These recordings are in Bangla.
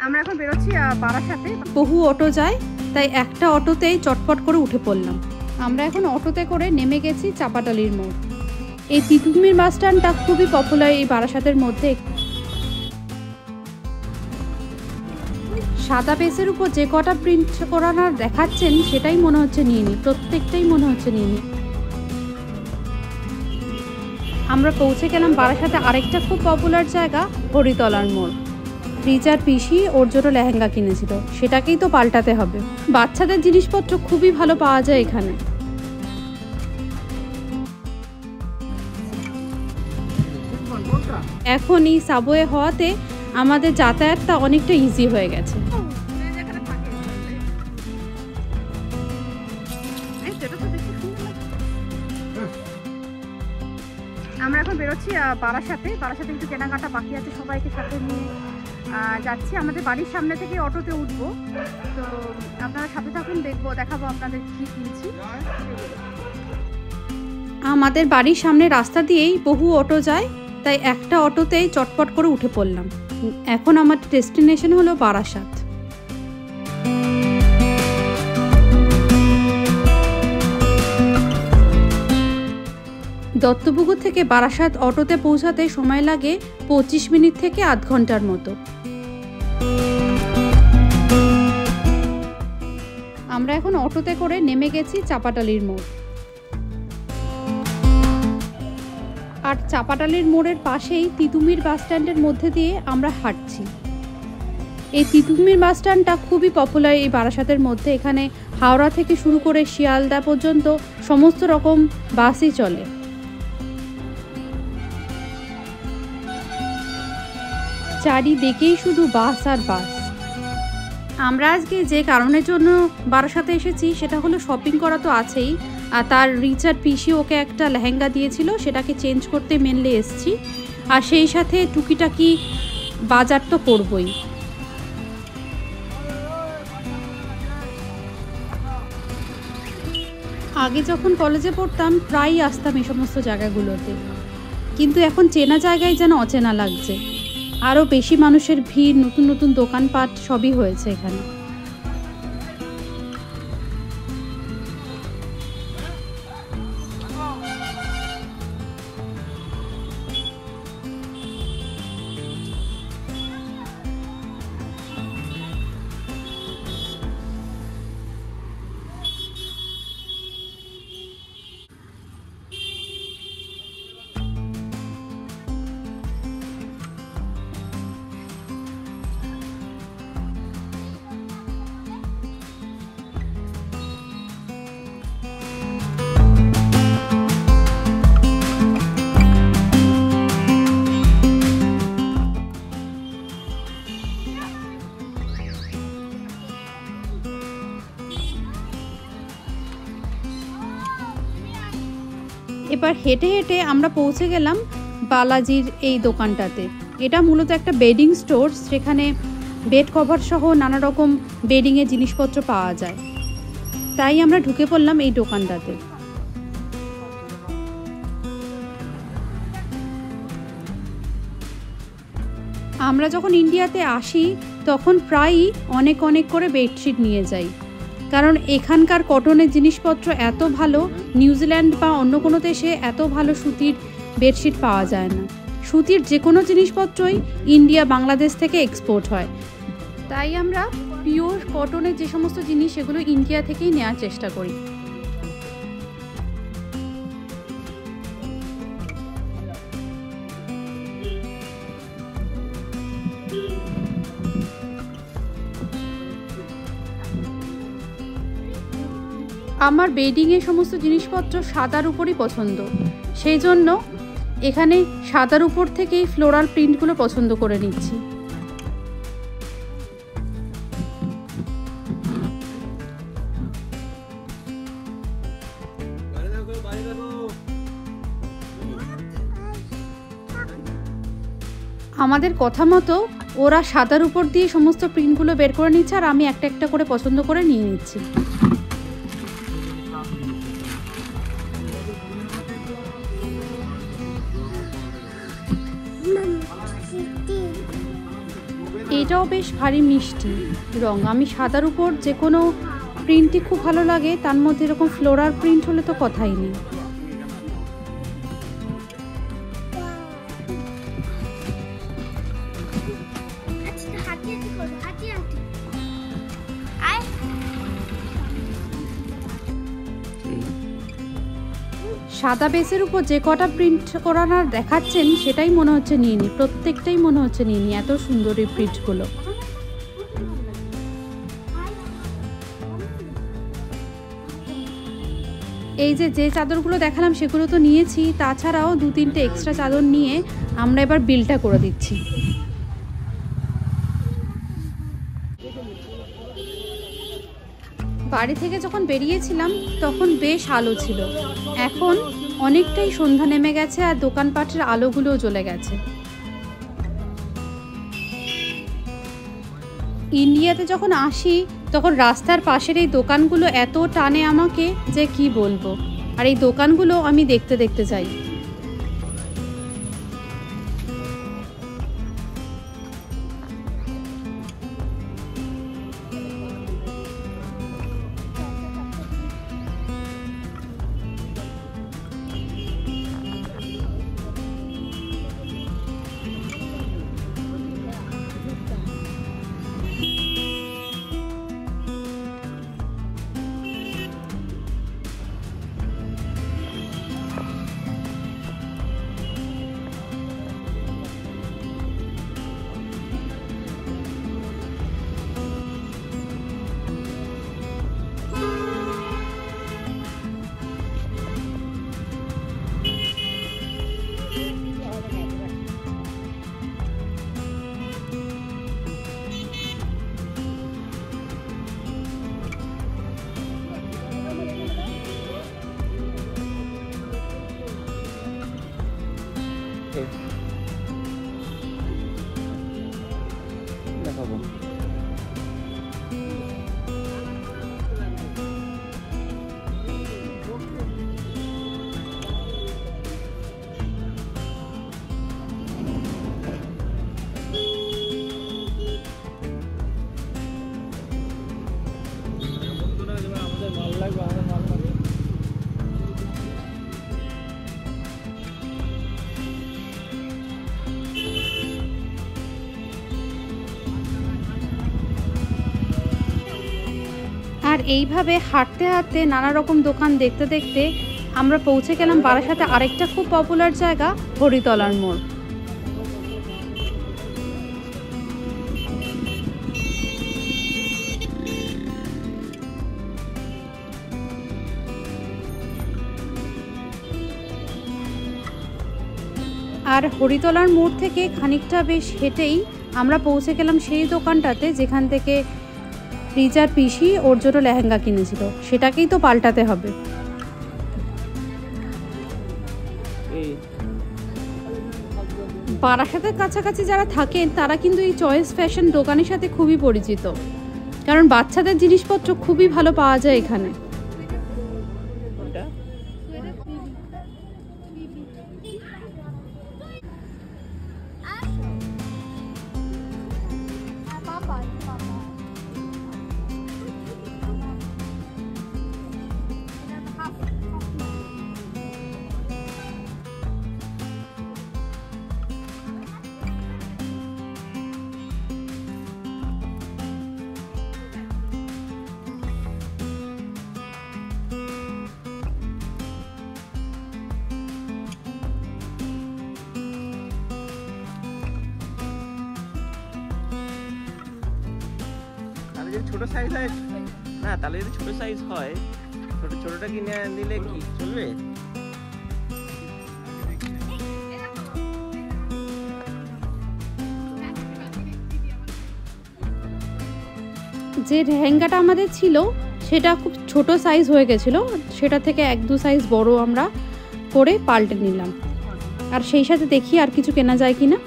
আমরা এখন বেরোচ্ছি বারাসাতে। বহু অটো যায়, তাই একটা অটোতেই চটপট করে উঠে পড়লাম। আমরা এখন অটোতে করে নেমে গেছি চাপাটালির মোড়। এই তিতুমির বাস স্ট্যান্ডটা খুবই পপুলার এই বারাসাতের মধ্যে। সাদা পেসের উপর যে কটা প্রিন্ট করানো দেখাচ্ছেন সেটাই মনে হচ্ছে নিয়ে নিই, প্রত্যেকটাই মনে হচ্ছে নিয়ে নিই। আমরা পৌঁছে গেলাম বারাসাতে আরেকটা খুব পপুলার জায়গা, হরিতলার মোড়। রিচার পিসি ওর জন্য লেহেঙ্গা কিনেছিল, সেটাকেই তো পাল্টাতে হবে। বাচ্চাদের জিনিসপত্র খুবই ভালো পাওয়া যায় এখানে। এখন এই সাবওয়ে হওয়াতে আমাদের যাতায়াতটা অনেকটা ইজি হয়ে গেছে। আমরা এখন বেরোচ্ছি বারাসাতে একটু কেনাকাটা বাকি আছে, সবাইকে সাথে নিয়ে যাচ্ছি। আমাদের বাড়ির সামনে থেকে অটোতে উঠবো, তো আপনারা সাথে থাকুন, দেখাবো আপনাদের কি কিনছি। আমাদের বাড়ির সামনে রাস্তা দিয়েই বহু অটো যায়, তাই একটা অটোতেই চটপট করে উঠে পড়লাম। এখন আমার ডেস্টিনেশন হলো বারাসাত। দত্তপুকুর থেকে বারাসাত অটোতে পৌঁছাতে সময় লাগে 25 মিনিট থেকে আধ ঘন্টার মতো। আমরা এখন অটোতে করে নেমে গেছি চাপাটালির মোড়। আর চাপাটালির মোড়ের পাশেই তিতুমির বাস স্ট্যান্ডের মধ্যে দিয়ে আমরা হাঁটছি। এই তিতুমির বাস স্ট্যান্ডটা খুবই পপুলার এই বারাসাতের মধ্যে। এখানে হাওড়া থেকে শুরু করে শিয়ালদা পর্যন্ত সমস্ত রকম বাসই চলে। চারিদিকেই শুধু বাস আর বাস। আমরা আজকে যে কারণের জন্য বারাসাতে এসেছি সেটা হলো শপিং করা তো আছেই, আর তার রিচার পিসি ওকে একটা লেহেঙ্গা দিয়েছিল, সেটাকে চেঞ্জ করতে মেনলি এসেছি। আর সেই সাথে টুকিটাকি বাজার তো করবই। আগে যখন কলেজে পড়তাম প্রায়ই আসতাম এই সমস্ত জায়গাগুলোতে, কিন্তু এখন চেনা জায়গায় যেন অচেনা লাগছে। আরও বেশি মানুষের ভিড়, নতুন নতুন দোকানপাট সবই হয়েছে এখানে। এবার হেঁটে হেঁটে আমরা পৌঁছে গেলাম বালাজির এই দোকানটাতে। এটা মূলত একটা বেডিং স্টোর, সেখানে বেড কভার সহ নানা রকম বেডিংয়ের জিনিসপত্র পাওয়া যায়। তাই আমরা ঢুকে পড়লাম এই দোকানটাতে। আমরা যখন ইন্ডিয়াতে আসি তখন প্রায়ই অনেক অনেক করে বেডশিট নিয়ে যাই, কারণ এখানকার কটনের জিনিসপত্র এত ভালো, নিউজিল্যান্ড বা অন্য কোনো দেশে এত ভালো সুতির বেডশিট পাওয়া যায় না। সুতির যে কোনো জিনিসপত্রই ইন্ডিয়া, বাংলাদেশ থেকে এক্সপোর্ট হয়, তাই আমরা পিওর কটনের যে সমস্ত জিনিস সেগুলো ইন্ডিয়া থেকেই নেওয়ার চেষ্টা করি। আমার বেডিংয়ের সমস্ত জিনিসপত্র সাদার উপরই পছন্দ, সেই জন্য এখানে সাদার উপর থেকেই ফ্লোরাল প্রিন্টগুলো পছন্দ করে নিচ্ছি। আমাদের কথা মতো ওরা সাদার উপর দিয়ে সমস্ত প্রিন্টগুলো বের করে নিচ্ছে, আর আমি একটা একটা করে পছন্দ করে নিয়ে নিচ্ছি। এটাও বেশ ভারী মিষ্টি রং। আমি সাদার উপর যে কোনো প্রিন্টই খুব ভালো লাগে, তার মধ্যে এরকম ফ্লোরাল প্রিন্ট হলে তো কথাই নেই। সাদা বেসের উপর যে কটা প্রিন্ট করানো দেখাচ্ছেন সেটাই মনে হচ্ছে নিয়ে নিই, প্রত্যেকটাই মনে হচ্ছে নিয়ে নিই, এত সুন্দর এই প্রিন্টগুলো। এই যে চাদরগুলো দেখালাম সেগুলো তো নিয়েছি, তাছাড়াও 2-3টে এক্সট্রা চাদর নিয়ে আমরা এবার বিলটা করে দিচ্ছি। বাড়ি থেকে যখন বেরিয়েছিলাম তখন বেশ আলো ছিল, এখন অনেকটাই সন্ধ্যা নেমে গেছে আর দোকানপাটের আলোগুলোও জ্বলে গেছে। ইন্ডিয়াতে যখন আসি তখন রাস্তার পাশের এই দোকানগুলো এত টানে আমাকে যে কি বলবো, আর এই দোকানগুলো আমি দেখতে দেখতে যাই। দেখাবো। আর এইভাবে হাঁটতে হাঁটতে নানা রকম দোকান দেখতে দেখতে আমরা পৌঁছে গেলাম বারাসাতে আরেকটা খুব পপুলার জায়গা, হরিতলার মোড়। আর হরিতলার মোড় থেকে খানিকটা বেশ হেঁটেই আমরা পৌঁছে গেলাম সেই দোকানটাতে যেখান থেকে রিজার পিসি ওর জন্য লেহেঙ্গা কিনেছিল, সেটাকেই তো পাল্টাতে হবে। বারাসাতের কাছাকাছি যারা থাকেন তারা কিন্তু এই চয়েস ফ্যাশন দোকানের সাথে খুবই পরিচিত, কারণ বাচ্চাদের জিনিসপত্র খুবই ভালো পাওয়া যায় এখানে। ছোট সাইজ হয় না, তাহলে যদি ছোট সাইজ হয় ছোটটা কিনে নিলে কি চলবে? যে লেহেঙ্গাটা আমাদের ছিল সেটা খুব ছোট সাইজ হয়ে গেছিলো, সেটা থেকে 1-2 সাইজ বড় আমরা করে পাল্টে নিলাম। আর সেই সাথে দেখি আর কিছু কেনা যায় কিনা।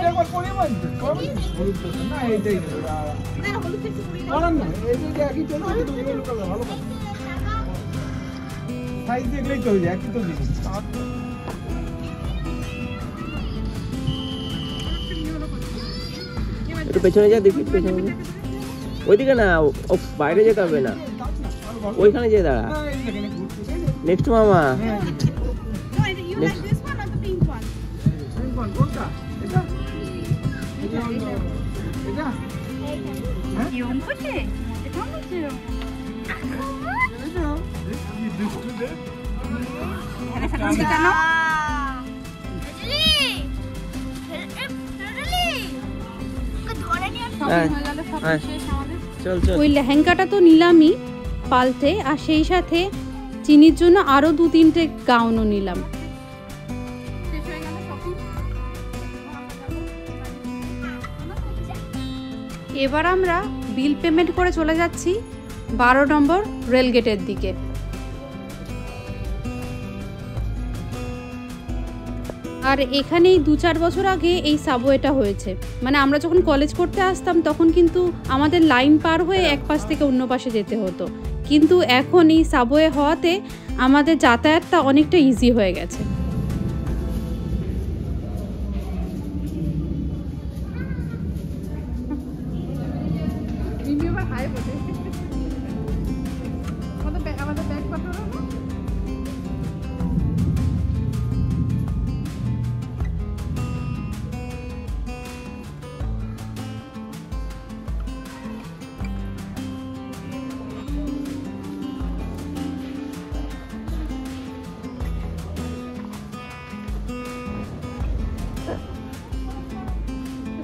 একবার পরে বলতে হলুদ তো না এইটাই না এইটা একই চলছে তুমি এগুলো করবে ভালো করে সাইজ দেখলেই চলে যায় একই তো জিনিস একটু পেছনে যা দেখি পেছনে যা। ওইদিকে না ও বাইরে যেতে হবে না ওইখানে যেয়ে দাঁড়া না এই দেখেন ঘুরতে নেক্সট মামা No, you like this one or the pink one? কোনটা এটা এটা এটা 귀여운 거지? 어떻게 한 거지? 잘해서 감사하잖아. হ্যাঁ, হয়ে গেল সব হ্যাঁ। শেষ আমাদের। চল চল ওই লেহেঙ্গাটা তো নিলামই পাল্টে, আর সেই সাথে চিনির জন্য আরও 2-3টে গাউনও নিলাম। শেষ হয়ে গেল shopping। এবার আমরা বিল পেমেন্ট করে চলে যাচ্ছি 12 নম্বর রেলগেটের দিকে। আর এখানেই 2-4 বছর আগে এই সাবওয়েটা হয়েছে, মানে আমরা যখন কলেজ করতে আসতাম তখন কিন্তু আমাদের লাইন পার হয়ে এক পাশ থেকে অন্য পাশে যেতে হতো, কিন্তু এখন এই সাবওয়ে হওয়াতে আমাদের যাতায়াতটা অনেকটা ইজি হয়ে গেছে। মিমি আবার হাই বলে। আমাদের ব্যাগ পাঠানো না?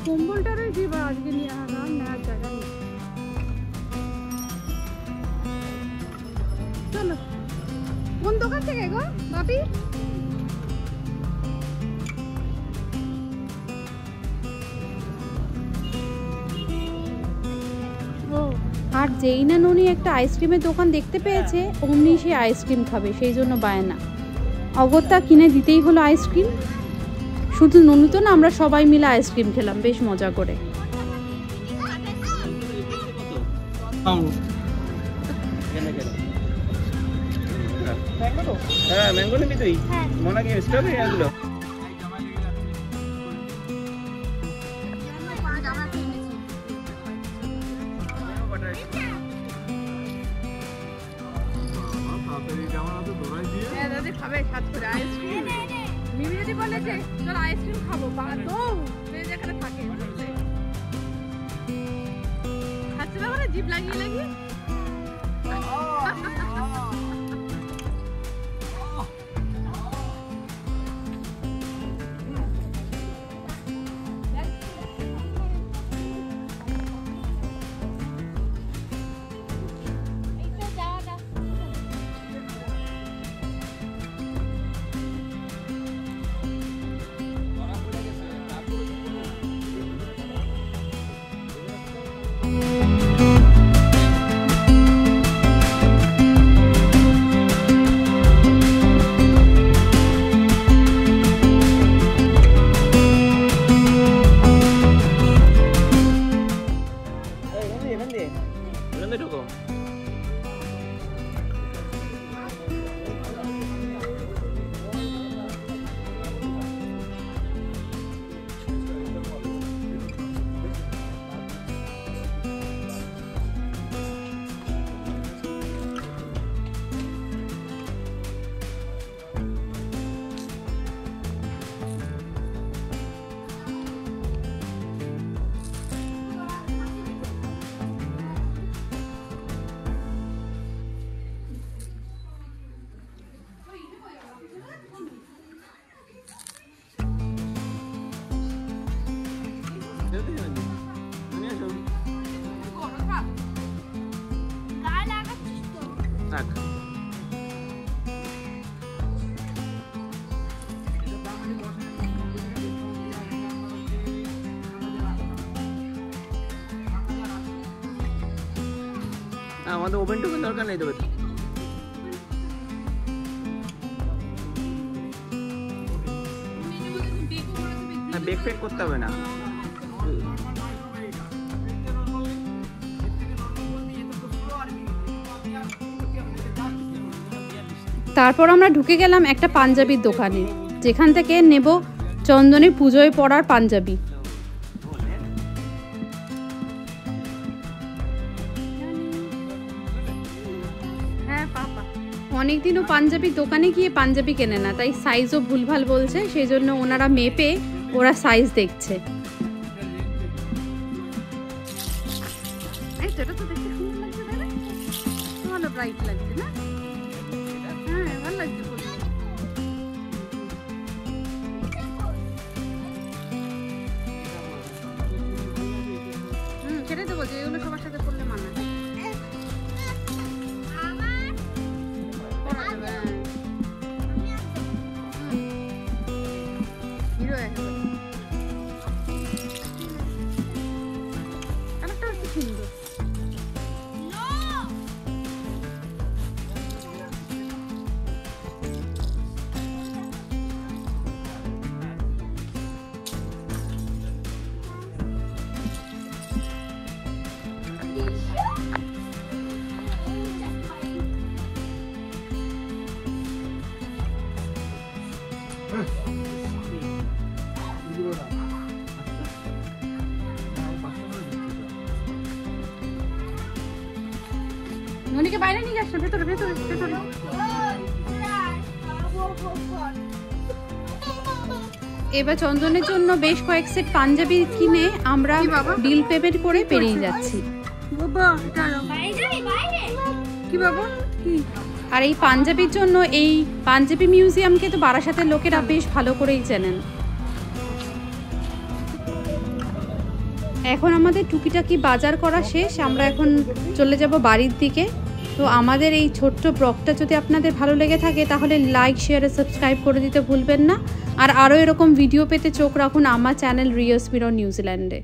কম্বলটারই দিবা আজকে নিয়ে আনাম নেওয়ার জায়গা নেই। চলো কোন দোকান থেকে গো বাপি? ও, আর যেই না ননি একটা আইসক্রিমের দোকান দেখতে পেয়েছে অমনি সে আইসক্রিম খাবে, সেই জন্য বায়না। অগত্যা কিনে দিতেই হলো আইসক্রিম। শুধু ননু তো না, আমরা সবাই মিলে আইসক্রিম খেলাম বেশ মজা করে। হ্যাঁ ম্যাঙ্গো নিবি তুই মনে কি স্ট্রবেরি এগুলো হ্যাঁ দাদি খাবে সাত করে আইসক্রিম। মিমি যদি বলে যে চল আইসক্রিম খাবো বা তো সে যেখানে থাকে খাচ্ছে না মানে জিভ লাগিয়ে লাগিয়ে। ঢুকো থাক আমাদের ওভেন টোভেন দরকার নেই তবে বেক ফেক করতে হবে না। তারপর আমরা ঢুকে গেলাম একটা পাঞ্জাবির দোকানে, যেখান থেকে নেব চন্দনের পুজোয় পরার পাঞ্জাবি। হ্যাঁ পাপা অনেকদিনও পাঞ্জাবির দোকানে গিয়ে পাঞ্জাবি কেনে না, তাই সাইজও ভুলভাল বলছে, সেই জন্য ওনারা মেপে ওরা সাইজ দেখছে। এটা তো দেখতে সুন্দর লাগছে, তাই না? ভালো ব্রাইট লাগছে না? হ্যাঁ ভালো লাগছে পরলে। সেটাই তো বলছি, এগুলো সবার সাথে পরলে মানায়। পরা যাবে, হ্যাঁ। হিরো একেবারে। কালারটাও কি সুন্দর। মনিকে বাইরে নিয়ে যাচ্ছে, ভেতরে ভেতরে ভেতরে। এবার চন্দনের জন্য বেশ কয়েক সেট পাঞ্জাবি কিনে আমরা কি বাবা? বিল পেমেন্ট করে বেরিয়ে যাচ্ছি। বাবা চলো। কি বাবা কি? আর এই পাঞ্জাবির জন্য এই পাঞ্জাবি মিউজিয়ামকে তো বারাসাতের লোকেরা বেশ ভালো করেই চেনেন। এখন আমাদের টুকিটাকি বাজার করা শেষ, আমরা এখন চলে যাব বাড়ির দিকে। তো আমাদের এই ছোট্ট ব্লগটা যদি আপনাদের ভালো লেগে থাকে তাহলে লাইক, শেয়ার আর সাবস্ক্রাইব করে দিতে ভুলবেন না। আর আরও এরকম ভিডিও পেতে চোখ রাখুন আমার চ্যানেল রিয়াস মিরর নিউজিল্যান্ডে।